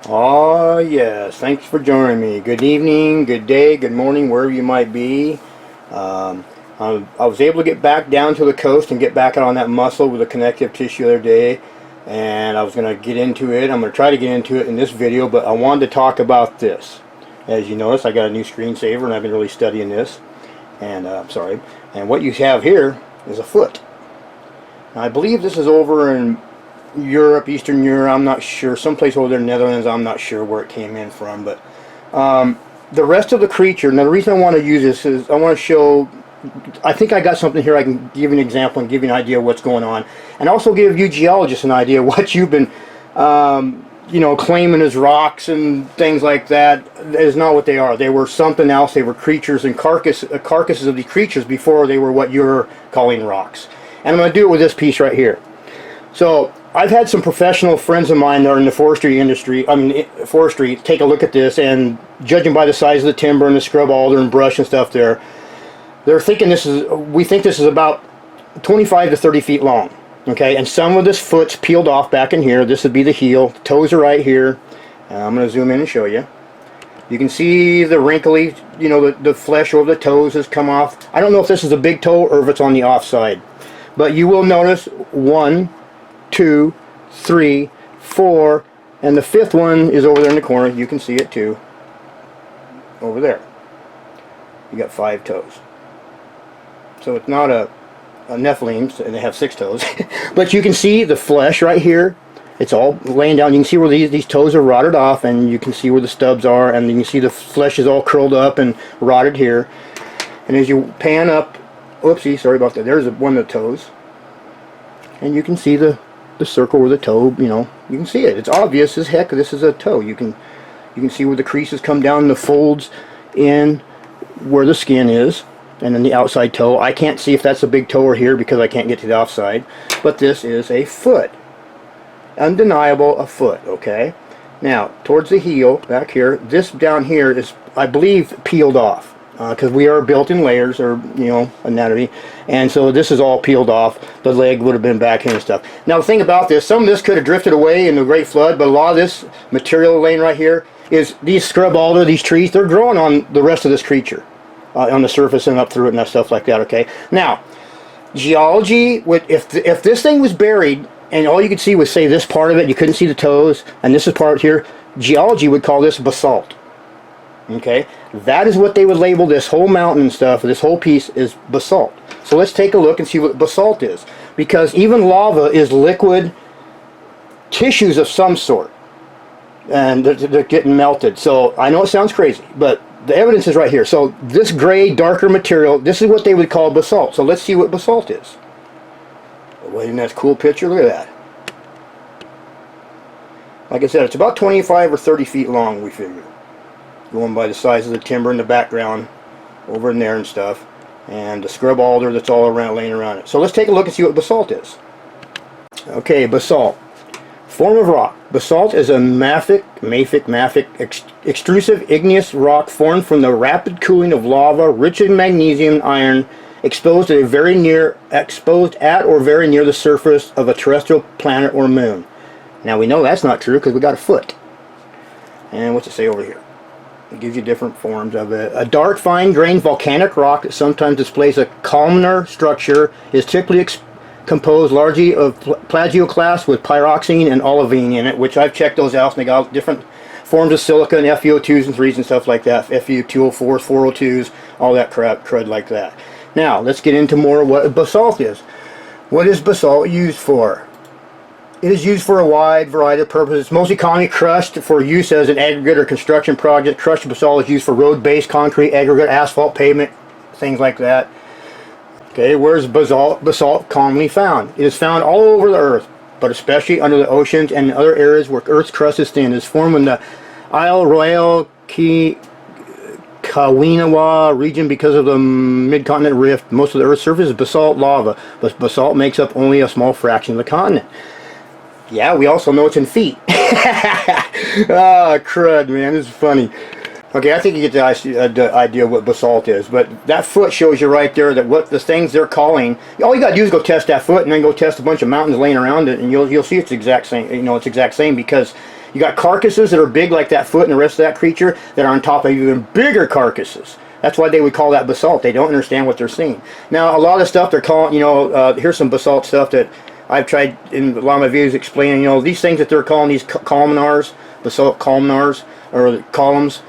Oh yes, thanks for joining me. Good evening, good day, good morning, wherever you might be. I was able to get back down to the coast and get back out on that muscle with the connective tissue the other day, and I was going to get into it. I'm going to try to get into it in this video, but I wanted to talk about this. As you notice, I got a new screensaver and I've been really studying this, and and what you have here is a foot. Now, I believe this is over in Europe, Eastern Europe, I'm not sure, someplace over there in the Netherlands, I'm not sure where it came in from, but the rest of the creature. Now the reason I want to use this is I want to show, I think I got something here I can give you an example and give you an idea of what's going on, and also give you geologists an idea of what you've been claiming as rocks and things like that. That is not what they are. They were something else. They were creatures and carcasses of these creatures before they were what you're calling rocks. And I'm going to do it with this piece right here. So I've had some professional friends of mine that are in the forestry industry, forestry, take a look at this, and judging by the size of the timber and the scrub alder and brush and stuff there, they're thinking we think this is about 25 to 30 feet long. Okay, and some of this foot's peeled off back in here. This would be the heel. The toes are right here. I'm going to zoom in and show you. You can see the wrinkly, the flesh over the toes has come off. I don't know if this is a big toe or if it's on the off side. But you will notice 1, 2, 3, 4, and the fifth one is over there in the corner. You can see it too. Over there. You got 5 toes. So it's not a Nephilim, and they have 6 toes. But you can see the flesh right here. It's all laying down. You can see where these toes are rotted off, and you can see where the stubs are, and you can see the flesh is all curled up and rotted here. And as you pan up, oopsie, sorry about that. There's one of the toes. And you can see the circle where the toe, you can see it. It's obvious as heck this is a toe. You can see where the creases come down, the folds in where the skin is, and then the outside toe. I can't see if that's a big toe or here because I can't get to the offside, but this is a foot. Undeniable, a foot, okay? Now, towards the heel, back here, this down here is, I believe, peeled off. Because we are built in layers, or anatomy, and so this is all peeled off. The leg would have been back here and stuff. Now the thing about this, some of this could have drifted away in the Great Flood, but a lot of this material laying right here is these scrub alder, these trees, they're growing on the rest of this creature, on the surface and up through it and that stuff like that. Okay. Now, geology would, if this thing was buried and all you could see was, say, this part of it, you couldn't see the toes, and this is part here, geology would call this basalt. Okay, that is what they would label this whole mountain and stuff. This whole piece is basalt. So let's take a look and see what basalt is, because even lava is liquid tissues of some sort, and they're getting melted. So I know it sounds crazy, but the evidence is right here. So this gray, darker material, this is what they would call basalt. So let's see what basalt is. Well, isn't that a cool picture? Look at that. Like I said, it's about 25 or 30 feet long, we figure, going by the size of the timber in the background over in there and stuff, and the scrub alder that's all around, laying around it. So let's take a look and see what basalt is. Okay, basalt, form of rock. Basalt is a mafic extrusive igneous rock formed from the rapid cooling of lava, rich in magnesium and iron, exposed at or very near the surface of a terrestrial planet or moon. Now we know that's not true because we got a foot. And what's it say over here? It gives you different forms of it. A dark, fine-grained volcanic rock that sometimes displays a columnar structure is typically composed largely of plagioclase with pyroxene and olivine in it, which I've checked those out, and they got different forms of silica and FeO2s and 3s and stuff like that, Fe2O4s, 4O2s, all that crud like that. Now, let's get into more what basalt is. What is basalt used for? It is used for a wide variety of purposes. It's mostly commonly crushed for use as an aggregate or construction project. Crushed basalt is used for road-based concrete, aggregate, asphalt, pavement, things like that. Okay, where is basalt commonly found? It is found all over the earth, but especially under the oceans and in other areas where Earth's crust is thin. It is formed in the Isle Royale Kawinawa region because of the mid-continent rift. Most of the Earth's surface is basalt lava, but basalt makes up only a small fraction of the continent. Yeah, we also know it's in feet. Ah, crud, man, this is funny. Okay, I think you get the idea of what basalt is, but that foot shows you right there that what the things they're calling, all you gotta do is go test that foot and then go test a bunch of mountains laying around it, and you'll see it's exact same, it's exact same, because You got carcasses that are big like that foot and the rest of that creature that are on top of even bigger carcasses. That's why they would call that basalt. They don't understand what they're seeing. Now, a lot of stuff they're calling, you know, here's some basalt stuff that I've tried in a lot of my videos explaining, you know, these things that they're calling these columnars, basalt columnars, or columns,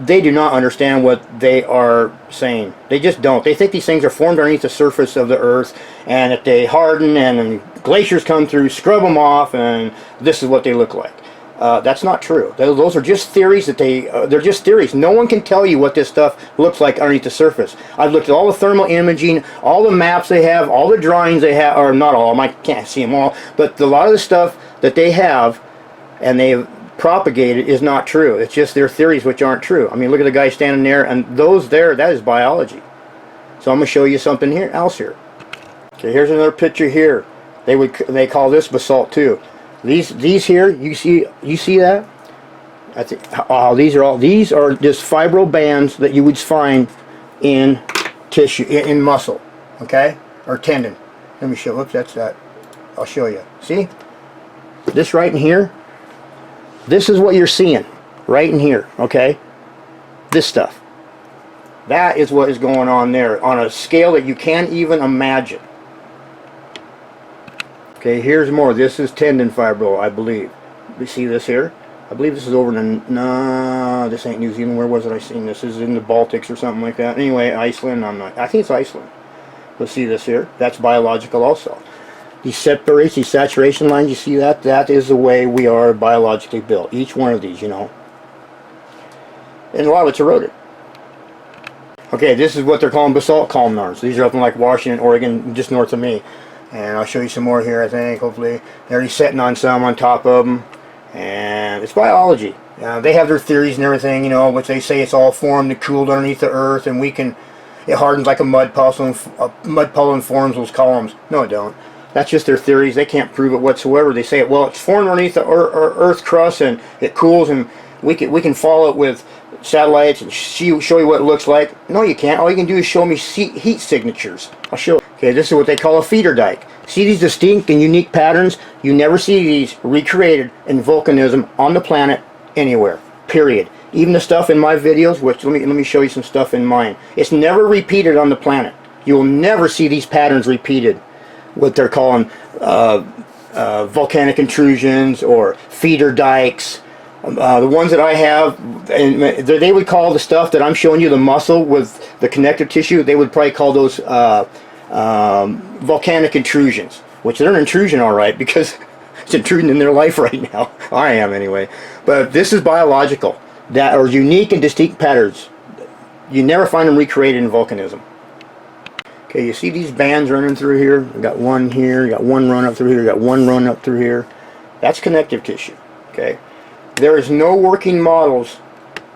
they do not understand what they are saying. They just don't. They think these things are formed underneath the surface of the earth, and that they harden, and glaciers come through, scrub them off, and this is what they look like. That's not true. Those are just theories that they're just theories. No one can tell you what this stuff looks like underneath the surface. I've looked at all the thermal imaging, all the maps they have, all the drawings they have, or not all of them, I can't see them all, but a lot of the stuff that they have and they've propagated is not true. It's just their theories which aren't true. I mean, look at the guy standing there, and those there, that is biology. So I'm going to show you something else here. Okay, here's another picture here. They call this basalt too. These here, you see that? These are just fibro bands that you would find in tissue, in muscle, okay, or tendon. Let me show. Oops, that's that. I'll show you. See this right in here? This is what you're seeing right in here, okay? This stuff. That is what is going on there on a scale that you can't even imagine. Okay, here's more. This is tendon fibro, I believe. You see this here? I believe this is over in the... No, this ain't New Zealand. Where was it I seen this? This is in the Baltics or something like that. Anyway, Iceland, I think it's Iceland. Let's see this here. That's biological also. These separates, these saturation lines, you see that? That is the way we are biologically built. Each one of these, you know. And a lot of it's eroded. Okay, this is what they're calling basalt columnars. These are up in like Washington, Oregon, just north of me. And I'll show you some more here, I think, hopefully. They're already setting on some on top of them. And it's biology. They have their theories and everything, you know, which they say it's all formed and cooled underneath the earth, and it hardens like a mud puddle and forms those columns. No, it don't. That's just their theories. They can't prove it whatsoever. They say, well, it's formed underneath the earth crust, and it cools, and we can follow it with satellites and show you what it looks like. No, you can't. All you can do is show me heat signatures. I'll show you. Okay, this is what they call a feeder dike. See these distinct and unique patterns? You never see these recreated in volcanism on the planet anywhere. Period. Even the stuff in my videos, which let me show you some stuff in mine. It's never repeated on the planet. You will never see these patterns repeated. What they're calling volcanic intrusions or feeder dikes. The ones that I have, and they would call the stuff that I'm showing you, the muscle with the connective tissue, they would probably call those volcanic intrusions, which they're an intrusion all right, because it's intruding in their life right now. I am anyway. But this is biological, that are unique and distinct patterns. You never find them recreated in volcanism. Okay, you see these bands running through here? You got one here, you got one run up through here, you got one run up through here. That's connective tissue. Okay, there is no working models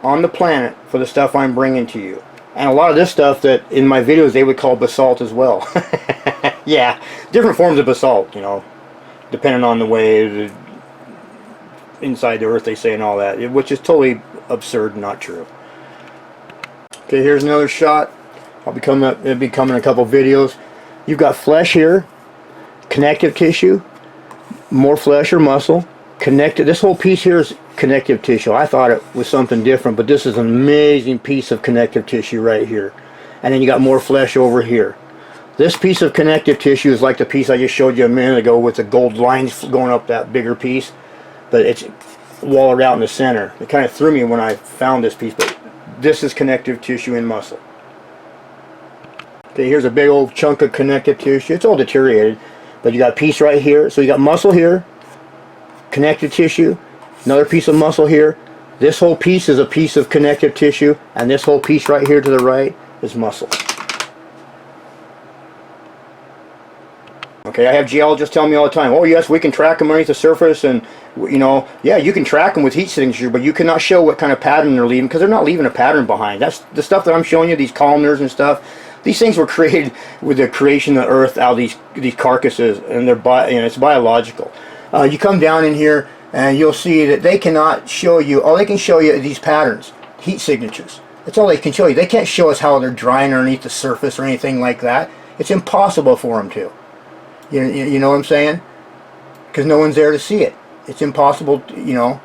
on the planet for the stuff I'm bringing to you. And a lot of this stuff that in my videos they would call basalt as well. Yeah, different forms of basalt, you know, depending on the way inside the earth they say and all that, which is totally absurd and not true. Okay, here's another shot. It'll be coming in a couple videos. You've got flesh here, connective tissue, more flesh or muscle, connected. This whole piece here is connective tissue. I thought it was something different, but this is an amazing piece of connective tissue right here. And then you got more flesh over here. This piece of connective tissue is like the piece I just showed you a minute ago with the gold lines going up that bigger piece, but it's walled out in the center. It kind of threw me when I found this piece, but this is connective tissue and muscle. Okay, here's a big old chunk of connective tissue. It's all deteriorated, but you got a piece right here. So you got muscle here, connective tissue, another piece of muscle here. This whole piece is a piece of connective tissue, and this whole piece right here to the right is muscle. Okay, I have geologists tell me all the time, oh yes, we can track them underneath the surface, and you know, yeah, you can track them with heat signature, but you cannot show what kind of pattern they're leaving, because they're not leaving a pattern behind. That's the stuff that I'm showing you, these columnars and stuff. These things were created with the creation of the earth out of these carcasses, and it's biological. You come down in here, and you'll see that they cannot show you, all they can show you are these patterns, heat signatures. That's all they can show you. They can't show us how they're drying underneath the surface or anything like that. It's impossible for them to. You know what I'm saying? Because no one's there to see it. It's impossible, you know.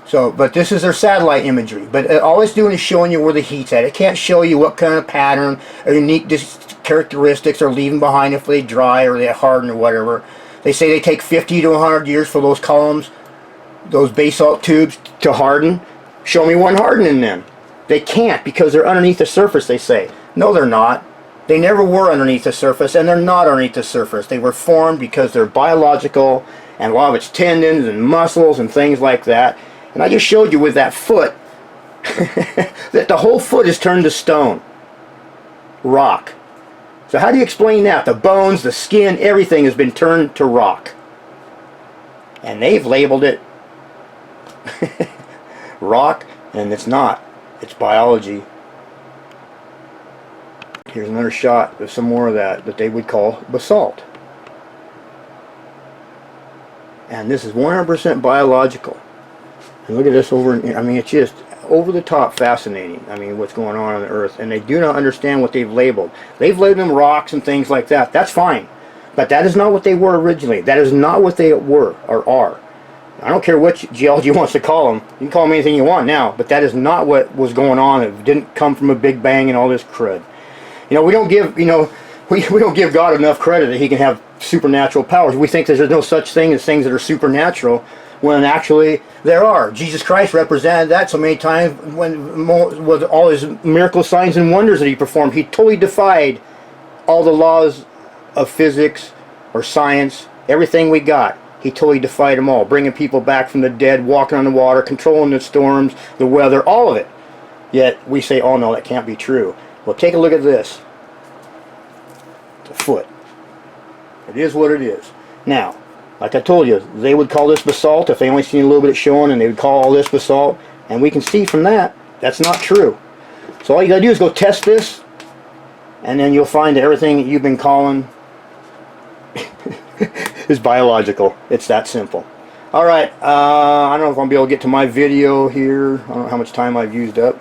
So, but this is their satellite imagery. But all it's doing is showing you where the heat's at. It can't show you what kind of pattern or unique characteristics they're leaving behind if they dry or they harden or whatever. They say they take 50 to 100 years for those columns, those basalt tubes to harden. Show me one hardening then. They can't because they're underneath the surface, they say. No, they're not. They never were underneath the surface, and they're not underneath the surface. They were formed because they're biological, and a lot of it's tendons and muscles and things like that. And I just showed you with that foot that the whole foot is turned to stone, rock. So how do you explain that? The bones, the skin, everything has been turned to rock. And they've labeled it rock, and it's not. It's biology. Here's another shot of some more of that they would call basalt. And this is 100% biological. And look at this over, I mean, it's just over the top fascinating. I mean, what's going on the earth. And they do not understand what they've labeled. They've labeled them rocks and things like that. That's fine. But that is not what they were originally. That is not what they were or are. I don't care what geology wants to call them. You can call them anything you want now. But that is not what was going on. It didn't come from a big bang and all this crud. You know, we don't give, you know, we don't give God enough credit that he can have supernatural powers. We think that there's no such thing as things that are supernatural, when actually there are. Jesus Christ represented that so many times when with all his miracle signs and wonders that he performed. He totally defied all the laws of physics or science, everything we got. He totally defied them all, bringing people back from the dead, walking on the water, controlling the storms, the weather, all of it. Yet we say, oh no, that can't be true. Well, take a look at this. It's a foot. It is what it is. Now, like I told you, they would call this basalt if they only seen a little bit of showing, and they would call all this basalt. And we can see from that, that's not true. So all you gotta do is go test this, and then you'll find that everything that you've been calling is biological. It's that simple. Alright, I don't know if I'll be able to get to my video here. I don't know how much time I've used up.